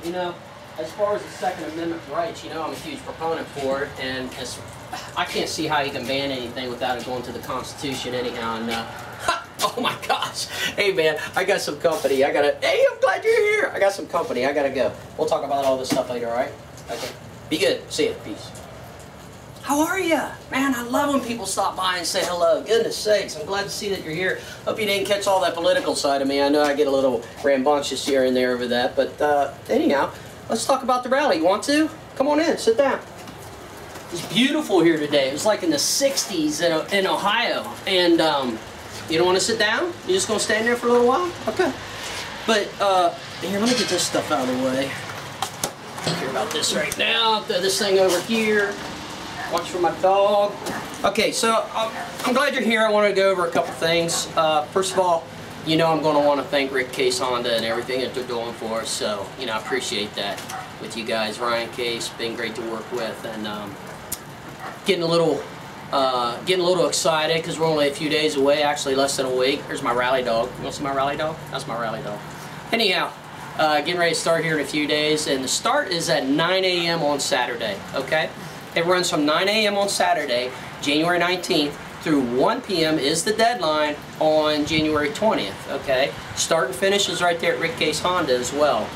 You know, as far as the Second Amendment rights, you know, I'm a huge proponent for it, and I can't see how you can ban anything without it going to the Constitution anyhow. And oh my gosh, hey man, I got some company. Hey, I'm glad you're here. I got some company. I gotta go. We'll talk about all this stuff later, all right? Okay. Be good. See ya. Peace. How are you? Man, I love when people stop by and say hello. Goodness sakes, I'm glad to see that you're here. Hope you didn't catch all that political side of me. I know I get a little rambunctious here and there over that, but anyhow, let's talk about the rally. You want to? Come on in, sit down. It's beautiful here today. It was like in the 60s in Ohio. And you don't want to sit down? You're just going to stand there for a little while? Okay. But here, let me get this stuff out of the way. Don't care about this right now. Throw this thing over here. Watch for my dog. Okay, so I'm glad you're here. I wanted to go over a couple things. First of all, you know I'm going to want to thank Rick Case Honda and everything that they're doing for us. So, you know, I appreciate that with you guys. Ryan Case, been great to work with, and getting a little excited because we're only a few days away, actually less than a week. Here's my rally dog. You want to see my rally dog? That's my rally dog. Anyhow, getting ready to start here in a few days, and the start is at 9 a.m. on Saturday, okay? It runs from 9 a.m. on Saturday, January 19th, through 1 p.m. is the deadline on January 20th, okay? Start and finish is right there at Rick Case Honda as well.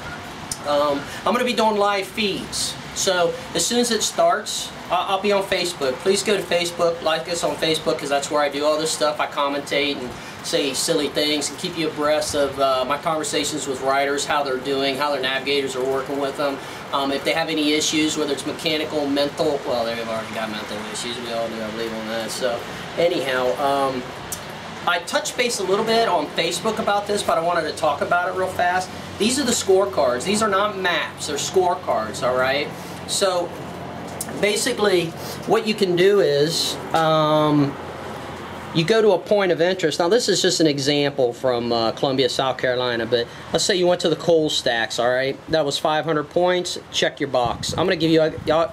I'm going to be doing live feeds. So as soon as it starts, I'll be on Facebook. Please go to Facebook, like us on Facebook, because that's where I do all this stuff. I commentate and say silly things and keep you abreast of my conversations with riders, how they're doing, how their navigators are working with them. If they have any issues, whether it's mechanical, mental, well, they've already got mental issues. We all do, I believe, on that. So anyhow, I touched base a little bit on Facebook about this, but I wanted to talk about it real fast. These are the scorecards. These are not maps. They're scorecards, all right? So basically, what you can do is you go to a point of interest. Now, this is just an example from Columbia, South Carolina, but let's say you went to the coal stacks, all right? That was 500 points. Check your box. I'm going to give you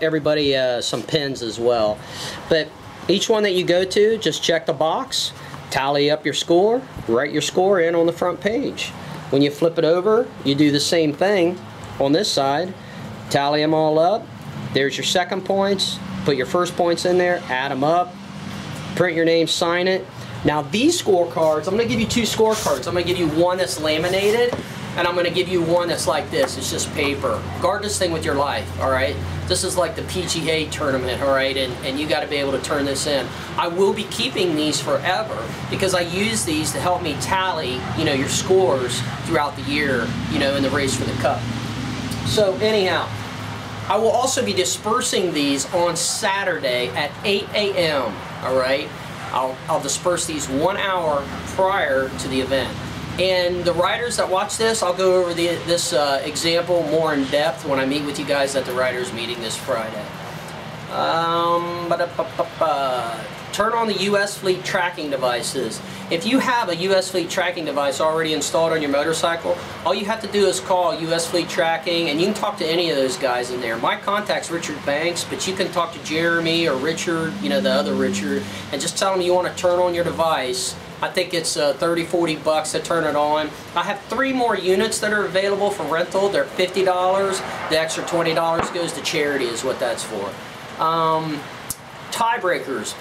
everybody some pins as well. But each one that you go to, just check the box, tally up your score, write your score in on the front page. When you flip it over, you do the same thing on this side. Tally them all up. There's your second points. Put your first points in there, add them up. Print your name, sign it. Now these scorecards, I'm going to give you two scorecards. I'm going to give you one that's laminated, and I'm going to give you one that's like this. It's just paper. Guard this thing with your life, all right? This is like the PGA tournament, all right? And you got to be able to turn this in. I will be keeping these forever because I use these to help me tally, you know, your scores throughout the year, you know, in the race for the Cup. So anyhow, I will also be dispersing these on Saturday at 8 a.m. All right, I'll disperse these 1 hour prior to the event. And the riders that watch this, I'll go over this example more in depth when I meet with you guys at the riders meeting this Friday. Turn on the US Fleet tracking devices. If you have a US Fleet tracking device already installed on your motorcycle, all you have to do is call US Fleet Tracking, and you can talk to any of those guys in there. My contact's Richard Banks, but you can talk to Jeremy or Richard, you know, the other Richard, and just tell them you want to turn on your device. I think it's $30–40 to turn it on. I have 3 more units that are available for rental. They're $50. The extra $20 goes to charity is what that's for. Tiebreakers.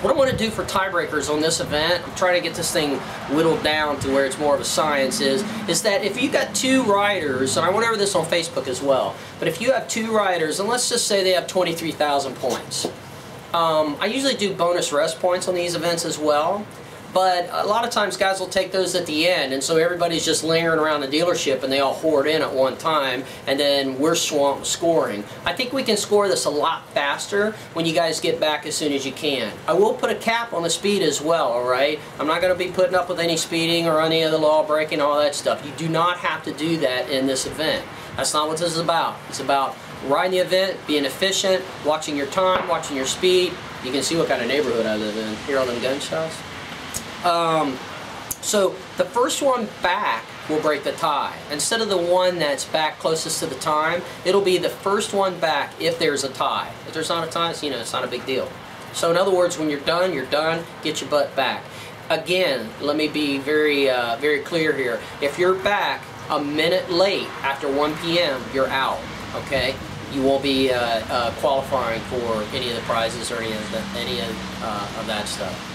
What I want to do for tiebreakers on this event, I'm trying to get this thing whittled down to where it's more of a science, is that if you got 2 riders, and I went over this on Facebook as well, but if you have 2 riders, and let's just say they have 23,000 points. I usually do bonus rest points on these events as well. But a lot of times guys will take those at the end, and so everybody's just lingering around the dealership and they all hoard in at one time, and then we're swamped scoring. I think we can score this a lot faster when you guys get back as soon as you can. I will put a cap on the speed as well, alright? I'm not going to be putting up with any speeding or any of the law breaking, all that stuff. You do not have to do that in this event. That's not what this is about. It's about riding the event, being efficient, watching your time, watching your speed. You can see what kind of neighborhood I live in. Hear all them gunshots? So the first one back will break the tie. Instead of the one that's back closest to the time, it'll be the first one back if there's a tie. If there's not a tie, you know, it's not a big deal. So in other words, when you're done, get your butt back. Again, let me be very clear here. If you're back, a minute late after 1 p.m., you're out, okay? You won't be qualifying for any of the prizes or any of that stuff.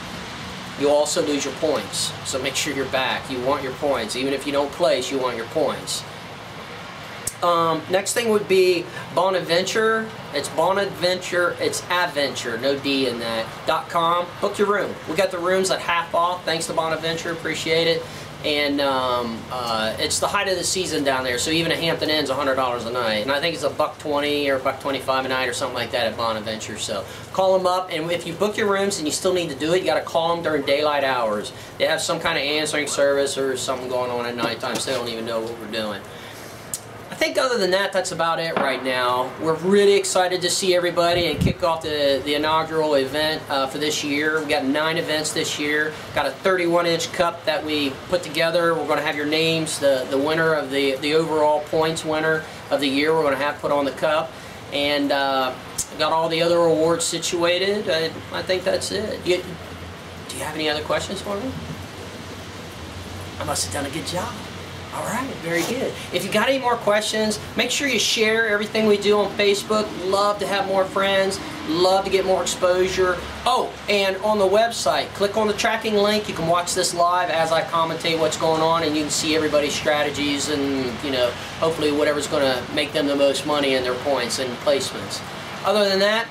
You'll also lose your points, so make sure you're back. You want your points. Even if you don't place, you want your points. Next thing would be Bonaventure. It's Bonaventure, it's Adventure, no D in that, .com. Book your room. We got the rooms at half off, thanks to Bonaventure, appreciate it. And it's the height of the season down there, so even a Hampton Inn's $100 a night. And I think it's $120 or $125 a night or something like that at Bonaventure. So call them up, and if you book your rooms and you still need to do it, you got to call them during daylight hours. They have some kind of answering service or something going on at nighttime, so they don't even know what we're doing. I think other than that, that's about it right now. We're really excited to see everybody and kick off the inaugural event for this year. We got 9 events this year. Got a 31-inch cup that we put together. We're going to have your names, the winner of the overall points winner of the year. We're going to have put on the cup, and got all the other awards situated. I think that's it. Do you have any other questions for me? I must have done a good job. All right, very good. If you got any more questions, make sure you share everything we do on Facebook. Love to have more friends. Love to get more exposure. Oh, and on the website, click on the tracking link. You can watch this live as I commentate what's going on, and you can see everybody's strategies and, you know, hopefully whatever's going to make them the most money in their points and placements. Other than that,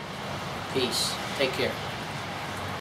peace. Take care.